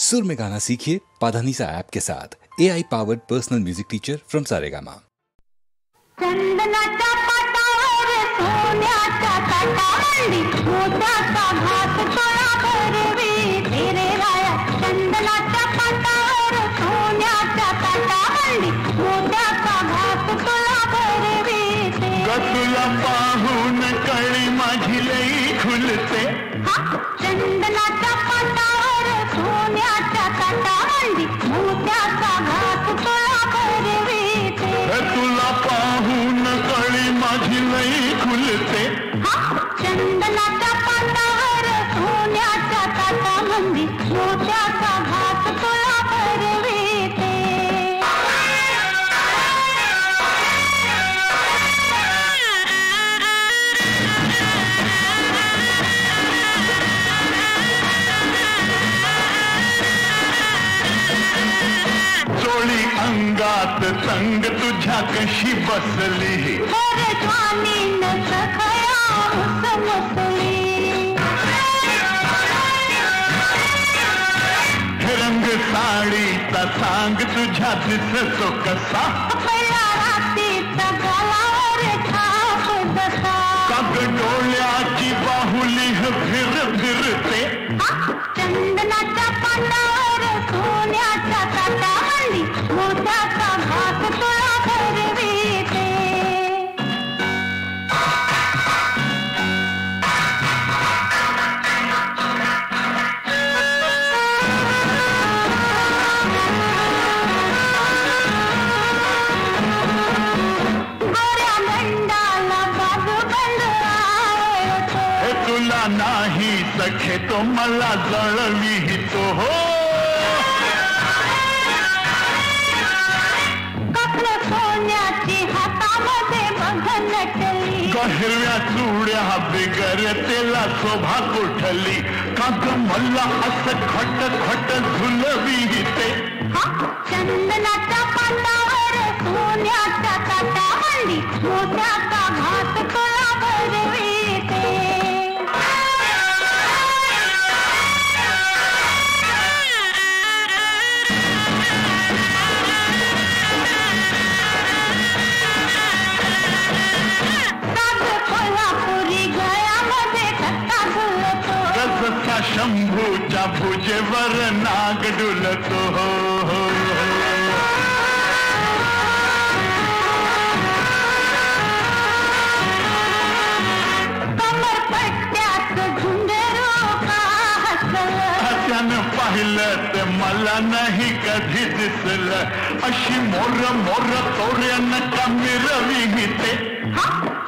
सुर में गाना सीखिए पाधानीसा ऐप के साथ। AI powered personal music teacher from Saregama. चंदनाचा पाटावर सोन्याचा काटावंडी मोत्याचा घास तोळा भरवी तेरे राया। चंदनाच्या पाटावर सोन्याच्या काटावंडी मोत्याचा घास तोळा भरवी तुला पाहून कळी माझी लई खुलते। चंदनाच्या पाटावर सोन्याच्या काटावंडी मोत्याचा घास तोळा भरवी तुला पाहून कळी माझी लई खुलते। चंदनाच्या पाटावर सोन्याच्या काटावंडी मोत्याचा घास तोळा भरवीते। चोळी अंगात संग तुझ्या कशी बसली। स्वामीन सखया मुसमुसली रंग साडीचा सांग तुझ्या दिसतो कसा। पहिला रात्रीचा गलावर छाप दसा काग डोळ्याची बाहुली फिर फिरते। चंदनाच्या पाटावर सोन्याच्या काटावंडी मोत्याचा घास तोळा भरवीते। गोऱ्या गंडाला बाजूबंद आवडतो तुला नाही सखे तो मला जळवितो हो। कसलं सोन्याची हातामध्ये बघ नटली हिरव्या चुड्या बिगर तेला शोभा कुठली। काग मला असं खट खट झुलविते। चंदनाच्या पाटावर सोन्याच्या काटावंडी मोत्याचा घास तोळा भरवीते। कोल्हापुरी गळ्यामध्ये कट्टा झुलतो रजसा शंभूच्या भुजेवर नाग डुलतो हो हो कमरपट्ट्यात झुंजरो का हसलं त्यानं पाहिलं ते मला नाही कधी दिसलं। अशी मोर मोर तोऱ्यानं का मिरविते।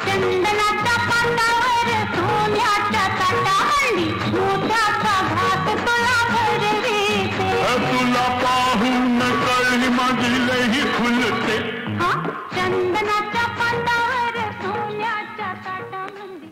चंदनाच्या पाटावर सोन्याच्या काटावंडी मोत्याचा घास तोळा भरवीते। तुला पाहून कळी माझी लई खुलते। चंदनाच्या पाटावर सोन्याच्या काटावंडी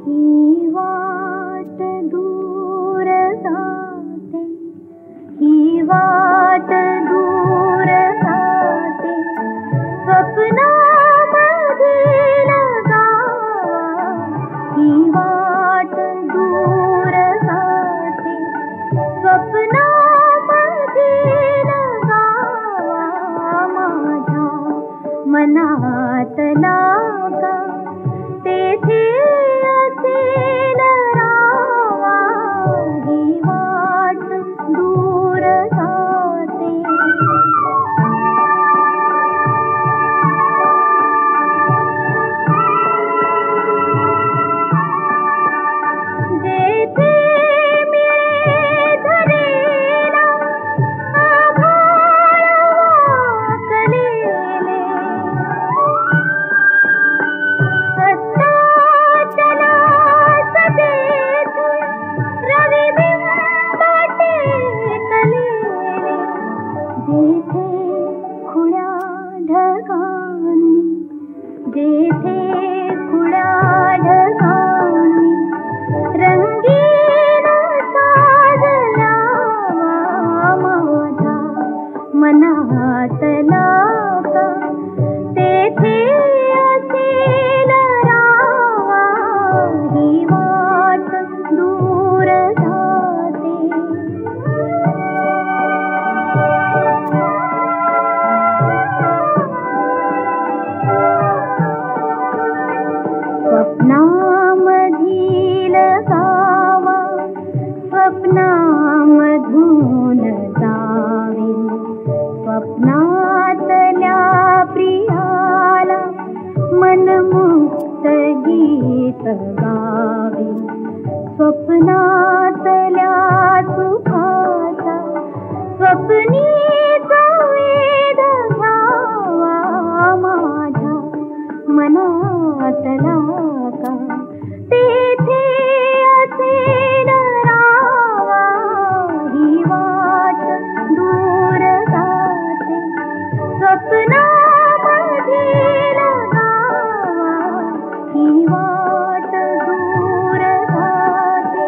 ही वाट दूर जाते, ही वाट दूर जाते, स्वप्नामधील गावा। ही वाट दूर जाते, स्वप्नामधील गावा। माझ्या मनातला गा तेथे असेल रावा। ही वाट दूर जाते। जे यावे स्वप्नातल्या सुखाचा स्वप्नीचा वेध घ्यावा माझ्या मनातला का तेथे असेल रावा ही वाट दूर जाते स्वप्नामधील गावा ही वाट दूर जाते.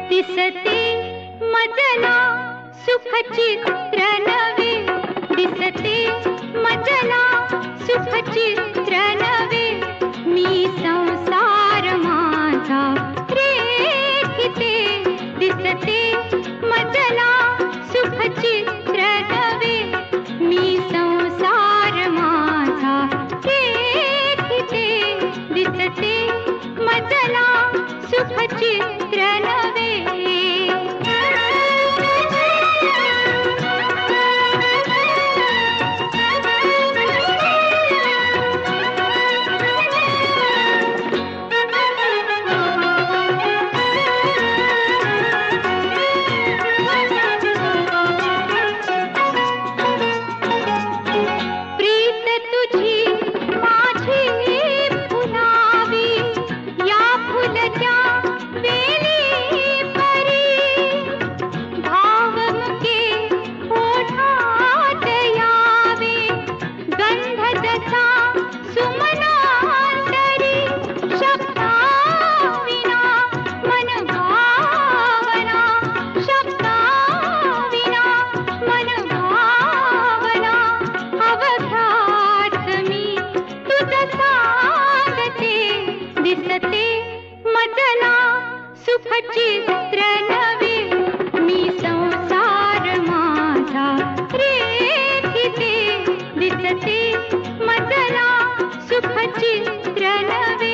दिसते मजला सुखचित्र नवे दिसते मजला सुखचित्र नवे मी संसार माझा रेखिते दिसते मजला सुखचित्र नवे मी संसार माझा रेखिते दिसते मजला सुखचित्र नवे. प्रीत तुझी माझी फुलावी या फुलत्या वेली परी भावमुके ओठात यावे गंध जसा सुमनांतरी शब्दाविना मन भावना शब्दाविना मन भावना अवघात मी तुझ सांगते दिसते मजला सुखचित्र नवे मी संसार माझा रेखिते दिसते मजला सुखचित्र नवे.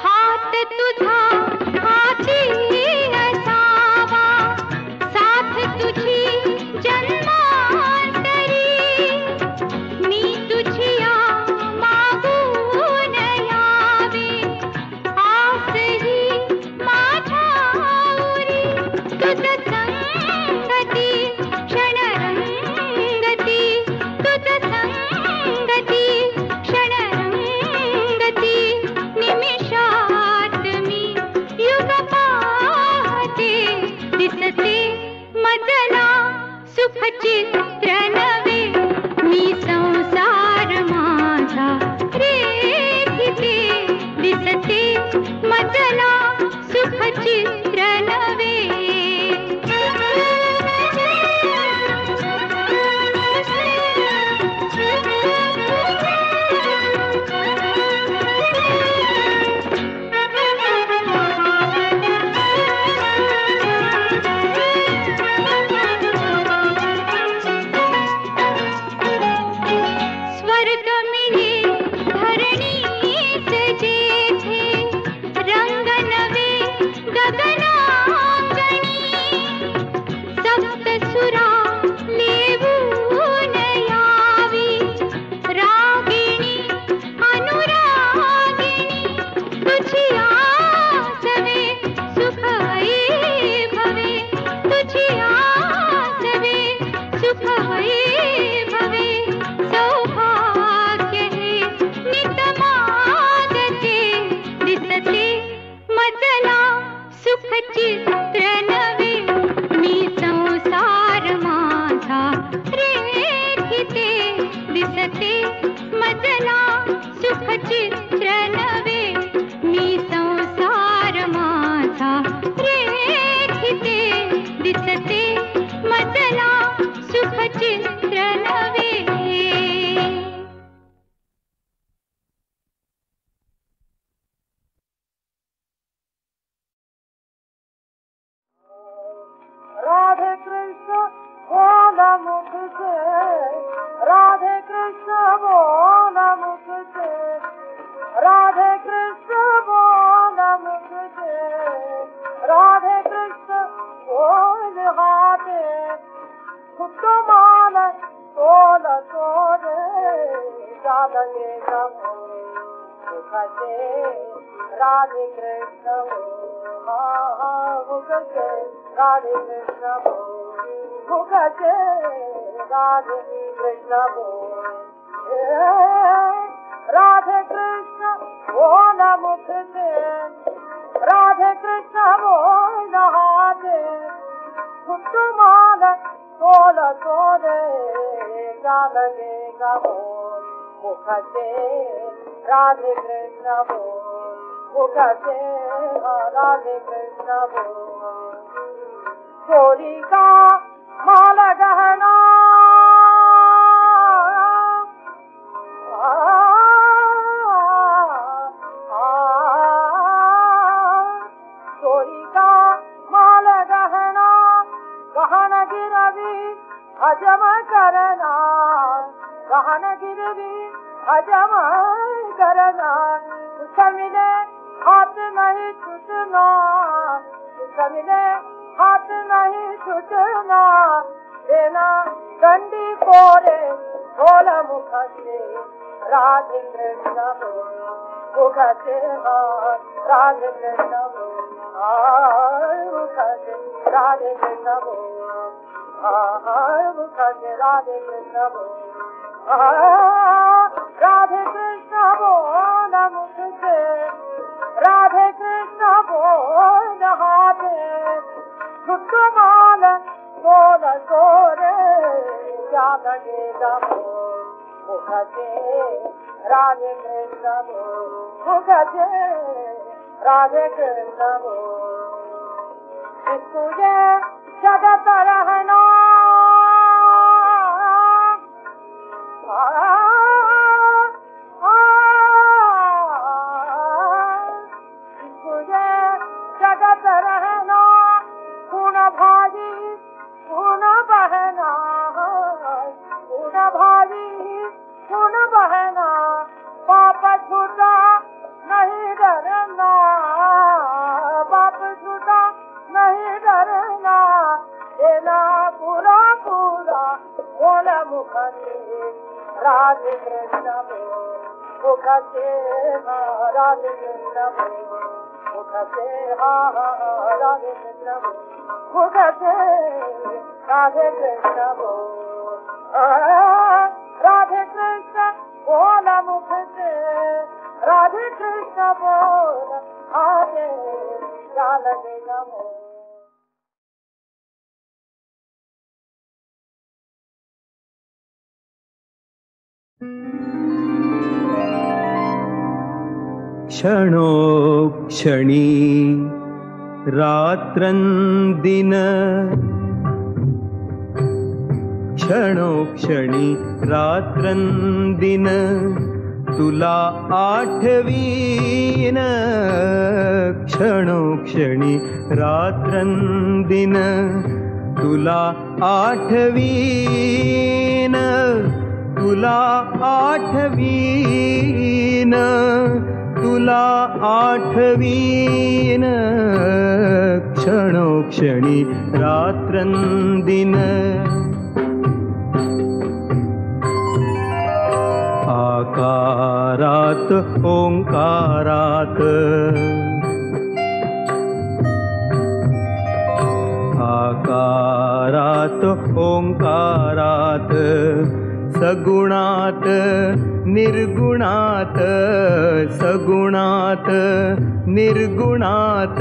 हात तुझा हाती असावा साथ तुझी जन्मांतरी मी तुझिया मागून यावे आसही माझ्या उरी तुझ संगती क्षणरंगती तुझ संगती क्षणरंगती निमिषात मी युग पाहते दिसते मजला सुखचित्र नवे मी संसार माझा रेखिते दिसते मजला सुखचित्र नवे. स्वर्ग मिळे धरणीच जेथे रंग नवे गगन से, राधे कृष्ण बोल मुख से, राधे कृष्ण बोल मुख से, राधे कृष्ण बोल हाथे, खुद मान तोल तोरे, जालगे नमो मुख से, राधे कृष्ण मुख से, राधे कृष्ण मुख से, राधे कृष्ण राधे कृष्ण बोल मुख से, राधे कृष्ण बोल हाथे, खुद मान तोल तोरे, जालगे मुख से, राधे कृष्ण मुख से, राधे कृष्ण चोरी का माल गहना, चोरी का माल गहना, गहन गिरवी हजम करना, गहन गिरवी हजम करना, कुछ मिले हाथ नहीं छूटना, कुछ मिले हाथ नहीं छूटना, देना डंडी कोरे ढोल मुख से, राधे कृष्ण मुख से, राधे कृष्ण मुख से, राधे कृष्ण मुख से, राधे कृष्ण राधे कृष्ण बोल मुख से, राधे कृष्ण बोल हाथे, खुद मान तोल तोरे, जालगे मुख से, राधे कृष्ण मुख से, राधे कृष्ण तुझे जगत रहना, तुझे जगत रहना, गुण भागी गुण बहना, गुण भागी गुण बहना, पाप छूटा नहीं डरना, पाप छूटा नहीं डरना, देना पूरा पूरा बोल मुख से, राधे कृष्ण मुख से, राधे कृष्ण मुख से, राधे कृष्ण मुख से, राधे कृष्ण राधे कृष्ण बोल मुख से, राधे कृष्ण बोल हाथे, जालगे नमो। क्षणोक्षणी रात्रंदिन, क्षणोक्षणी रात्रंदिन, तुला आठवीन, क्षणोक्षणी रात्रंदिन, तुला आठवीन, तुला आठवीन, तुला आठवीन, क्षणोक्षणी रात्रंदिन, आकारात ओंकारात, आकारात ओंकारात, सगुणात निर्गुणात, सगुणात निर्गुणात,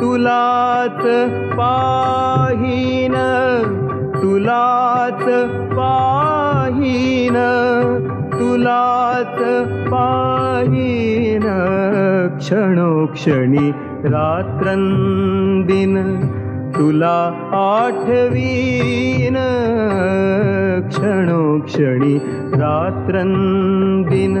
तुलाच पाहीन, तुलाच पाहीन, तुलाच पाहीन, क्षणोक्षणी रात्रंदिन, तुला आठवीन, क्षणोक्षणी रात्रंदिन,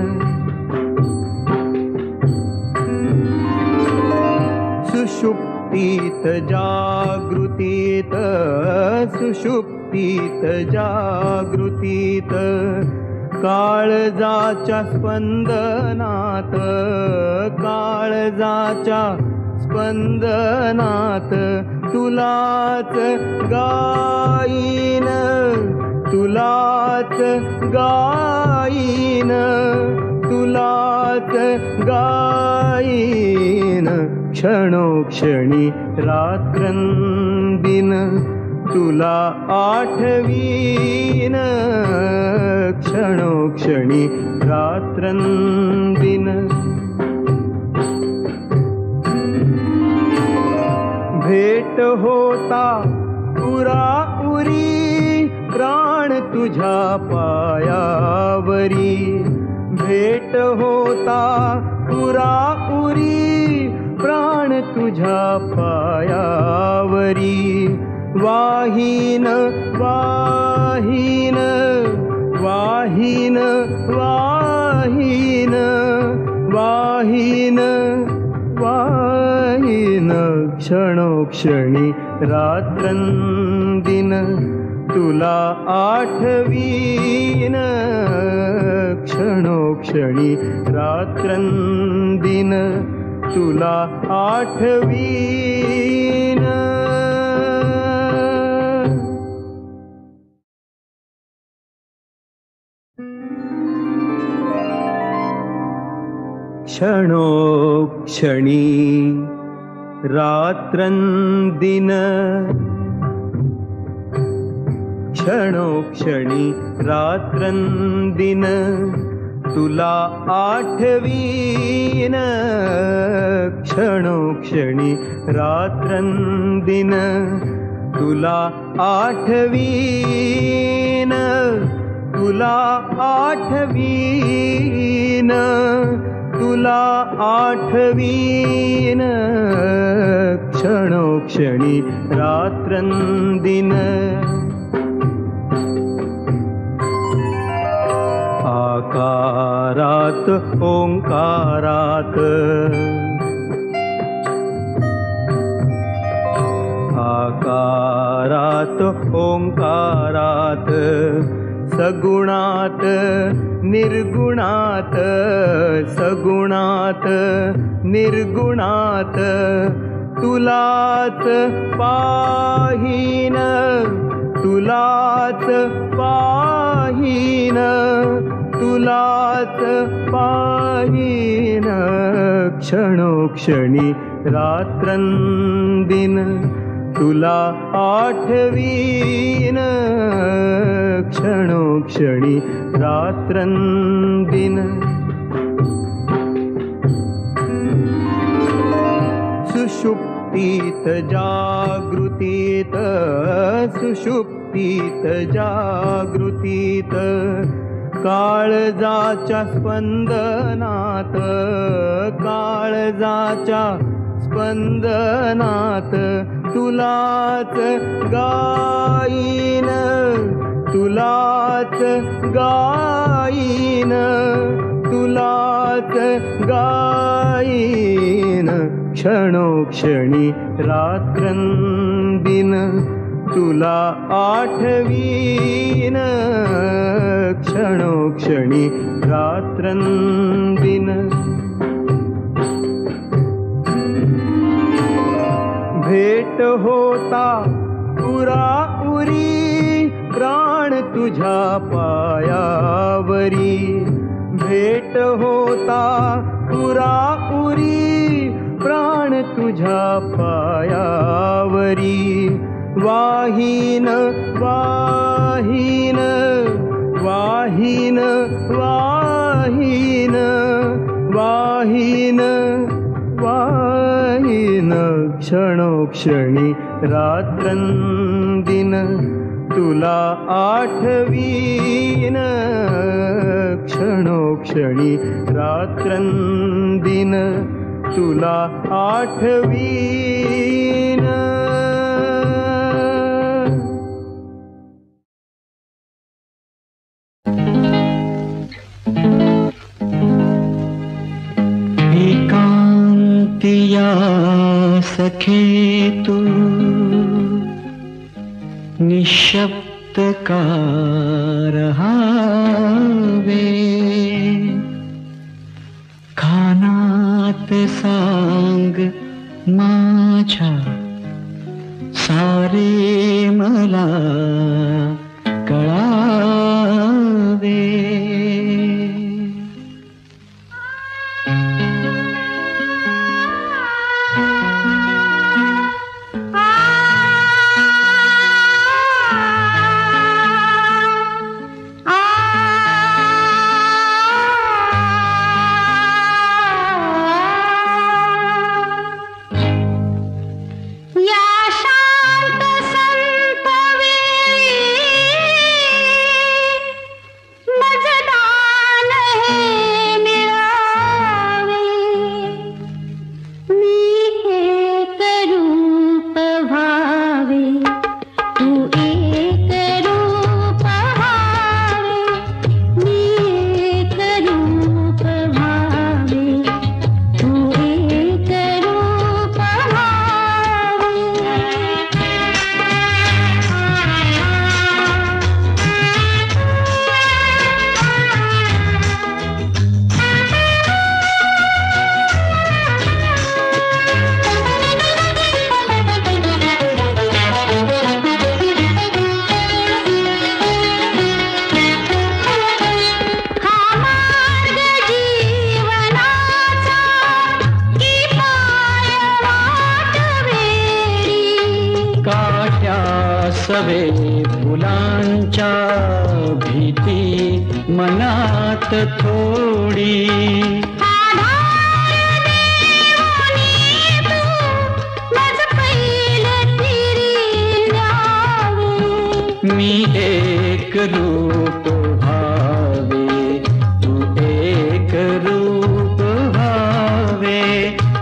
सुषुप्तीत जागृतीत, सुषुप्तीत सुषुप्तीत जागृतीत काळजाच्या स्पंदनात काळजाच्या स्पंदनात तुलाच गाईन तुलाच गाईन तुलाच गाईन क्षणोक्षणी रात्रंदिन तुला आठवीन क्षणोक्षणी रात्रंदिन भेट होता उराउरी प्राण तुझ्या पायावरी भेट होता उराउरी प्राण तुझ्या पायावरी वाहीन वाहीन वाहीन वाहीन वाहीन वाहीन क्षणोक्षणी रात्रंदिन तुला आठवीन क्षणोक्षणी रात्रंदिन तुला आठवीन क्षणोक्षणी रात्रंदिन क्षणोक्षणी रात्रंदिन तुला आठवीन क्षणोक्षणी रात्रंदिन तुला आठवीन तुला आठवीन तुला आठवीन क्षणोक्षणी रात्रंदिन आकारात ओंकारात आकारात ओंकारात सगुणात निर्गुणात सगुणात निर्गुणात तुलाच पाहीन तुलाच पाहीन तुलाच पाहीन क्षणोक्षणी रात्रंदिन तुला आठवीन क्षणोक्षणी रात्रंदिन सुषुप्तीत जागृतीत सुषुप्तीत जागृतीत काळजाच्या स्पंदनात काळजाच्या स्पंदनात तुलाच गाईन तुलाच गाईन तुलाच गाईन क्षणोक्षणी रात्रंदिन तुला आठवीन क्षणोक्षणी रात्रंदिन भेट होता उराउरी प्राण तुझ्या पायावरी भेट होता उराउरी प्राण तुझ्या पायावरी वाहीन वाहीन वाहीन वाहीन वाहीन वाहीन क्षणोक्षणी रात्रंदिन तुला आठवीन क्षणोक्षणी रात्रंदिन तुला आठवीन एकांतिया सखे तू निःशब्द का रहावे कानात सांग माझ्या सारे मला कळावे. सवे फुलांच्या भीती मनात थोडी मी एक रूप भावे तू एक रूप भावे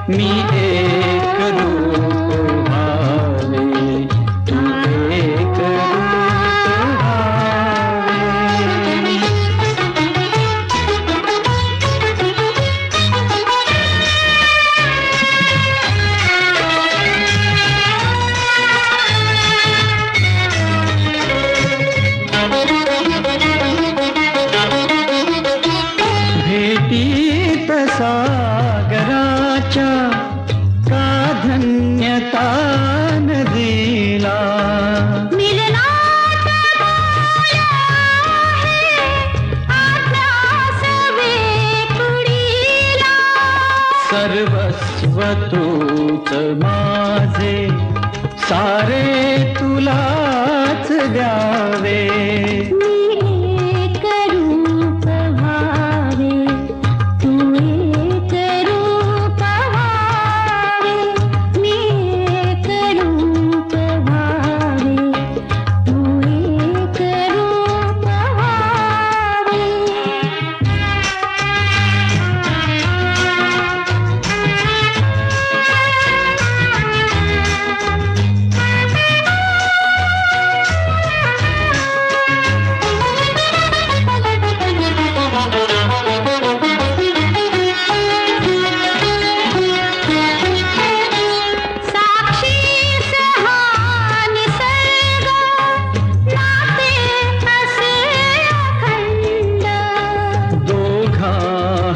मी एक रूप भावे तू एक रूप भावे. भेटीत सागराच्या का धन्यता नदीला सर्वस्व तूच माझे सारे तुलाच द्यावे.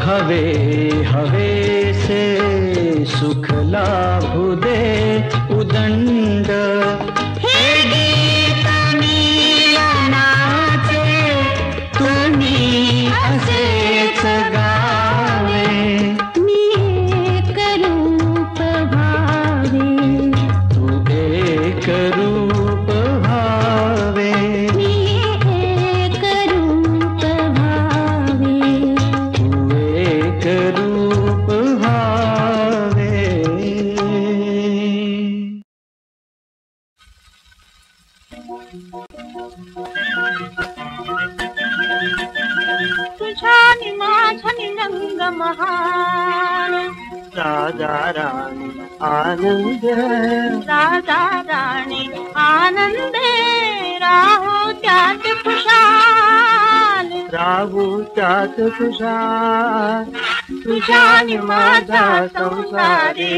हवे हवे से सुख लाभू दे उदंड हे गीत मिलनाचे तुम्ही असेच गावे. मी एक रूप भावे तू एक रूप भावे मी एक रूप भावे एक रूप भावे. तुझ्या माझ्या रंग महान राजा राणी आनंद राजा राणी आनंदे राहू त्यात खुशाल राहू त्यात खुशाल. तुझ्या माझा संसारी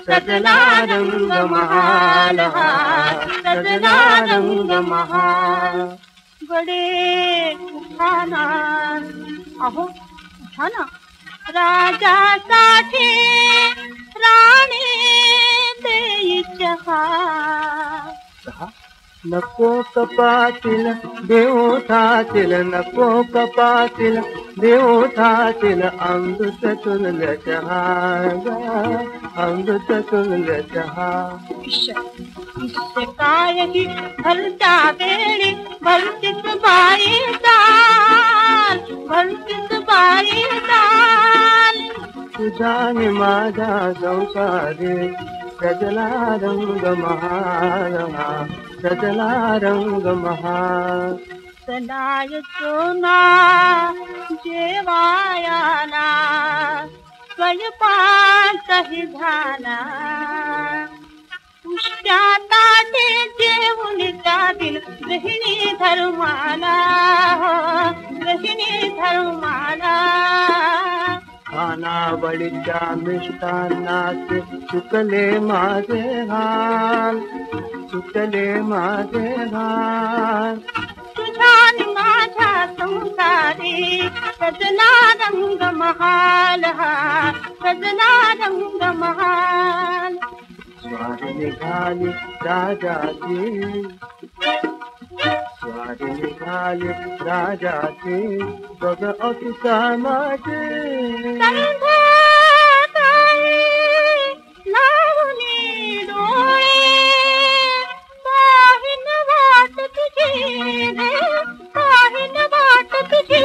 सजला रंग महाल हा सजला रंग महाल. बडे उठाना अहो उठाना राजासाठी राणी देई चहा नको कपातील देवठातील नको कपातील देवठातील अमृत तुल्य चहा अमृत तुल्य चहा इससे कायही भलत्या वेळी भलतीच बाई चाल भलतीच बाई चाल तुझा नि माझा संसारी सजला रंग महाल सजला रंग महाल चलायचो ना जेवायाला स्वयंपाकही झाला उष्ट्या ताटे जेवून जातील गृहिणी धर्माला गृहिणी धर्माला खानावळीच्या मिष्टान्नाचे चुकले माझे हाल चुकले माझे हाल तुझ्या नि माझ्या संसारी सजला रंग महाल हा सजला रंग महाल स्वारी निघाली राजाची स्वारी निघाली राजाची बघ अतिसा माझे लावणी डोळे पाहिन वाट तुझी पाहिन वाट तुझी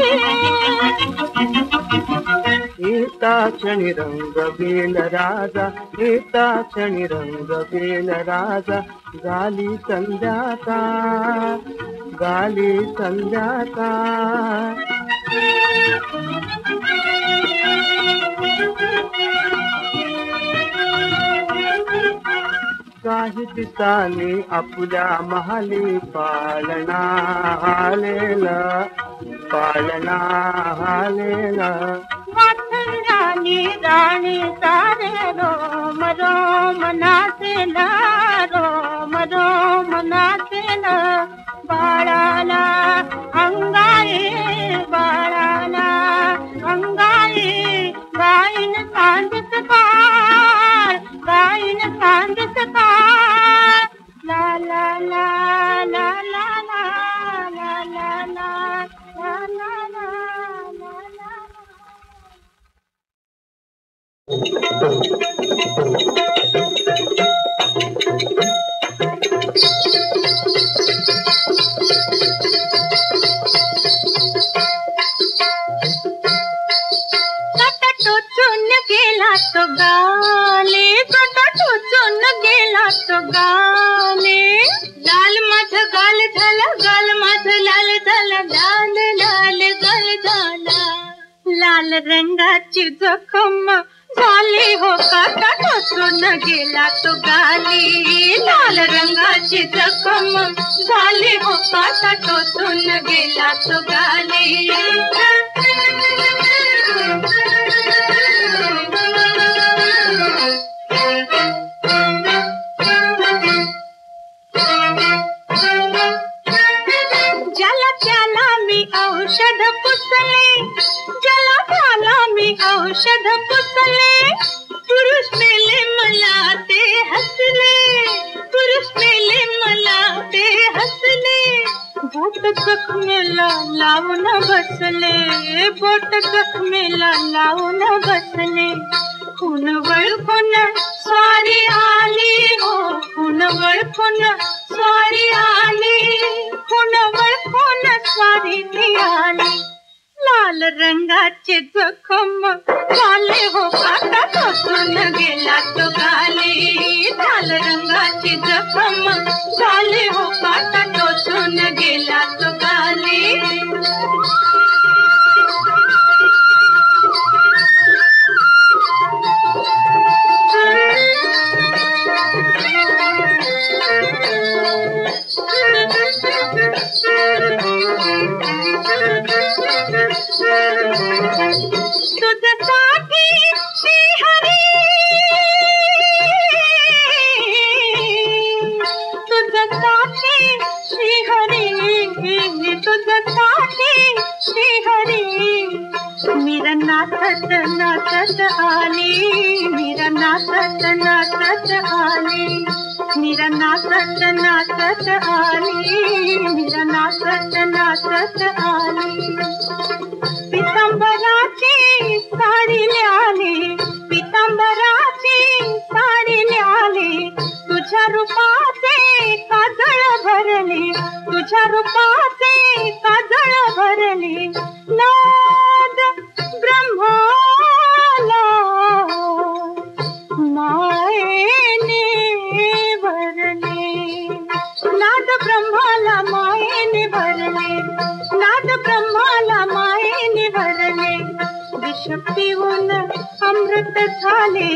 एका क्षणी रंग बेल राजा एका क्षणी रंग बेल राजा गाली संध्याका गाली संध्याका काही दिसानी आपुल्या महाली पालना हालेला पालना हालेला राणी राणी सारे रोम रोम नाचेला रोम रोम नाचेला बाळाला अंगाई बाळाला अंगाई गाईन सांगत काळ गाईन सांगत काळ ला ला ला ला ला ला ला ला ला ला ला ला टोचून गेला तो गाले टोचून गेला तो गाले लाल माझ गाल झाला गाल माझ लाल झाला लाल लाल गाल झाला लाल रंगाची जखम झाली हो काटा टोचून गेला तो गाली लाल रंगाची जखम झाली हो काटा टोचून गेला तो गाली ज्याला त्याला मी औषध पुसले ज्याला त्याला मी औषध पुसले पुरुष मेले मला ते हसले पुरुष मेले मला ते हसले बोट जखमेला लावून बसले बोट जखमेला लावून बसले खून वळखून स्वारी आली हो खून वळखून स्वारी आली खून वळखून स्वारी ती आली लाल रंगाचे जखम झाले हो काटा टोचून गेला तो गाली लाल रंगाची जखम झाले हो काटा टोचून गेला तो गाली तुझसाठी श्रीहरी तुझसाठी श्रीहरी तुझ्यासाठी श्रीहरी मीरा नाचत नाचत आली मीरा नाचत नाचत आली मीरा नाचत नाचत आली मीरा नाचत नाचत आली पितांबराची साडी ल्याली पितांबराची साडी ल्याली तुझ्या रूपाचे काजळ भरले तुझ्या रूपाचे काजळ भरले नाद ब्रह्माला मायेने भरले नाद ब्रह्माला मायेने भरले नाद ब्रह्माला मायेने भरले विष पिऊन अमृत झाले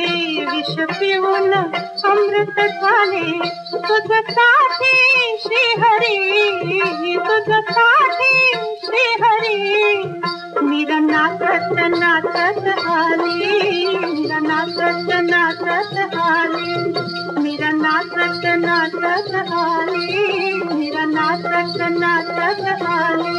विष पिऊन अमृत झाले तुझ्यासाठी श्रीहरी तुझ्यासाठी श्रीहरी मीरा नाचत नाचत आली मीरा नाचत नाचत आली मीरा नाचत नाचत आली मीरा नाचत नाचत आली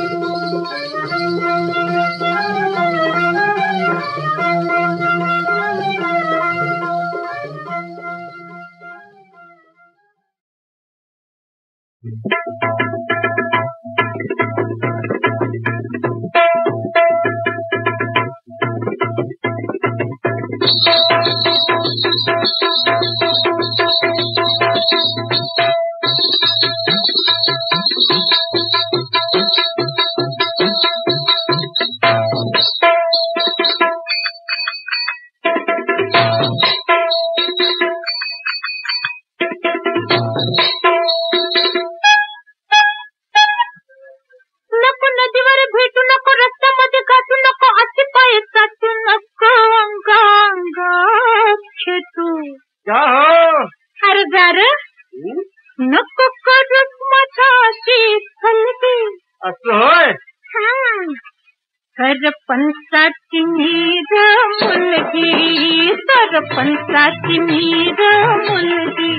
सरपंचाची मीर मुलगी सरपंचाची मीर मुलगी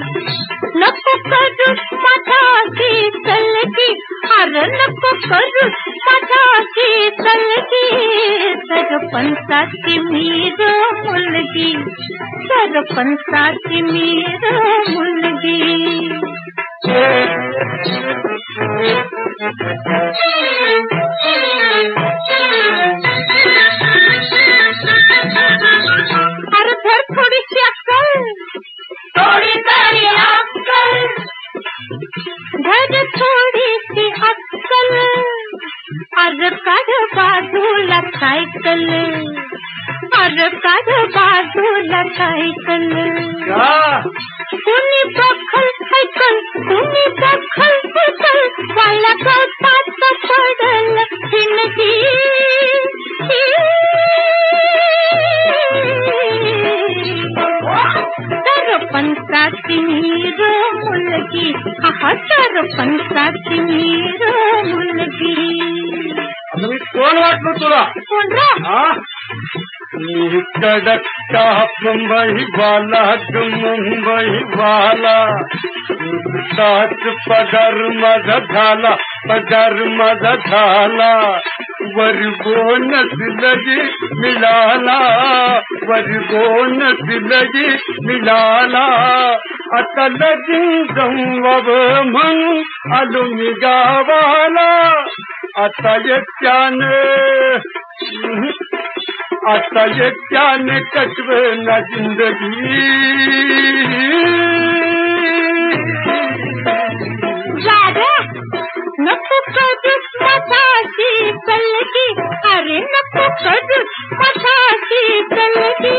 नको करू माझ्याची चलगी अरे नको करू माझ्याची चलगी सरपंचाची मीर मुलगी सरपंचाची मीर मुलगी अरे धर थोडीशी अक्कल थोडी तरी अक्कल धर थोडीशी अक्कल अरे काढ बाजूला सायकल अरे काढ बाजूला सायकल कुणी बखल सायकल कुणी बखल सायकल वाला गवतात पडल जिंदगी सरपंचाची मीर मुलगी हा सरपंचाची मीर मुलगी कोण वाटलं तुला कोण रा कडकता मुंबई वाला मुंबई वाला सात पगार माझा झाला पगार माझा झाला वर बोनस लगी मिळाला वर बोनस लगी मिळाला आता लगीन जाऊ म्हणून आलो मी गावाला आता एकट्याने कटवेना जिंदगी नको करूस माझ्याशी चलगी अरे नको करूस माझ्याशी चलगी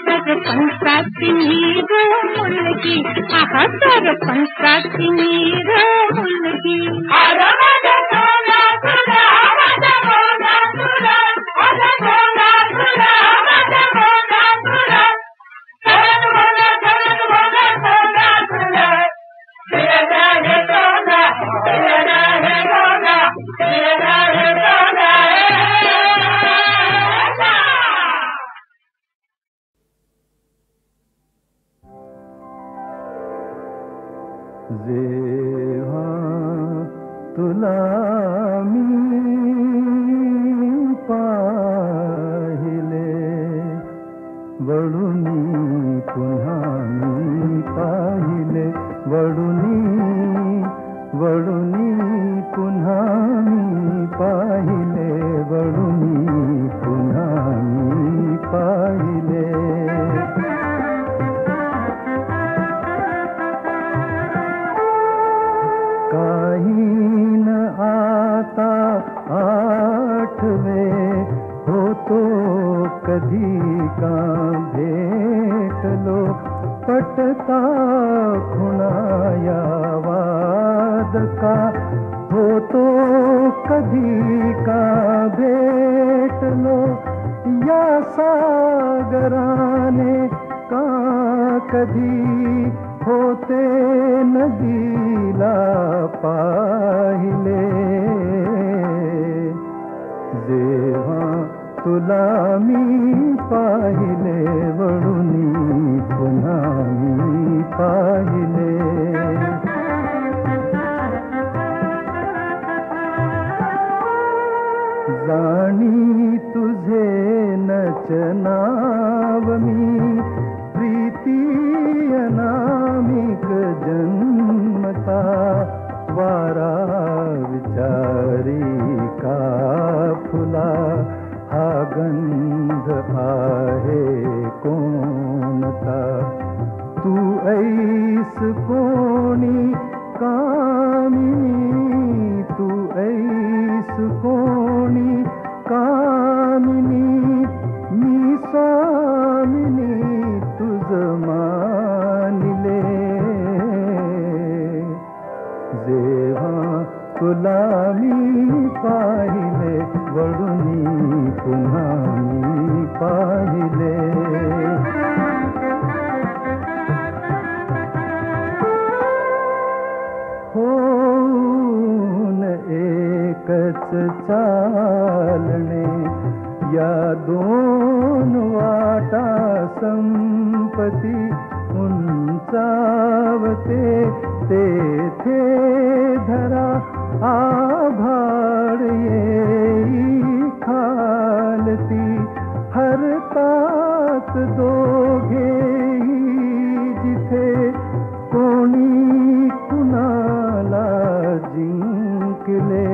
सरपंचाची मीर मुलगी हा सरपंचाची मीर मुलगी तुला मी पाहिले वळुनी पुन्हा मी पाहिले वळुनी वळुनी पुन्हा मी पाहिले वळुनी पुन्हा मी पाहिले काही न आता आठवे होतो कधी का भेटलो पटता खुणाया वाद का होतो कधी का भेटलो या सागराने का कधी होते नदीला पाहिले जेव्हा तुला मी पाहिले वळुनी पुन्हा मी पाहिले जाणी तुझे नचनाव मी प्रीती अनामिक जन्मता वारा विचारी का फुला हा गंध आहे कोणता तू ऐस कोणी कामिनी तू ऐस कोणी कामिनी मी स्वामिनी तुझ मानिले जेव्हा तुला मी पाहिले वळुनी पुन्हा मी पाहिले होऊन एकच चालणे या दोन वाटा संपती उंचावते तेथे धरा आभाळ येई खालती हरतात दोघेही जिथे कोणी कुणाला जिंकले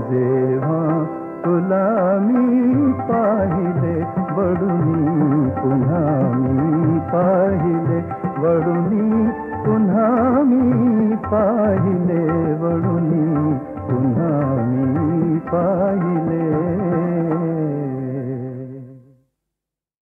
जेव्हा तुला मी पाहिले वळुनी पुन्हा मी पाहिले वळुनी पुन्हा मी पाहिले वळुनी पुन्हा मी पाहिले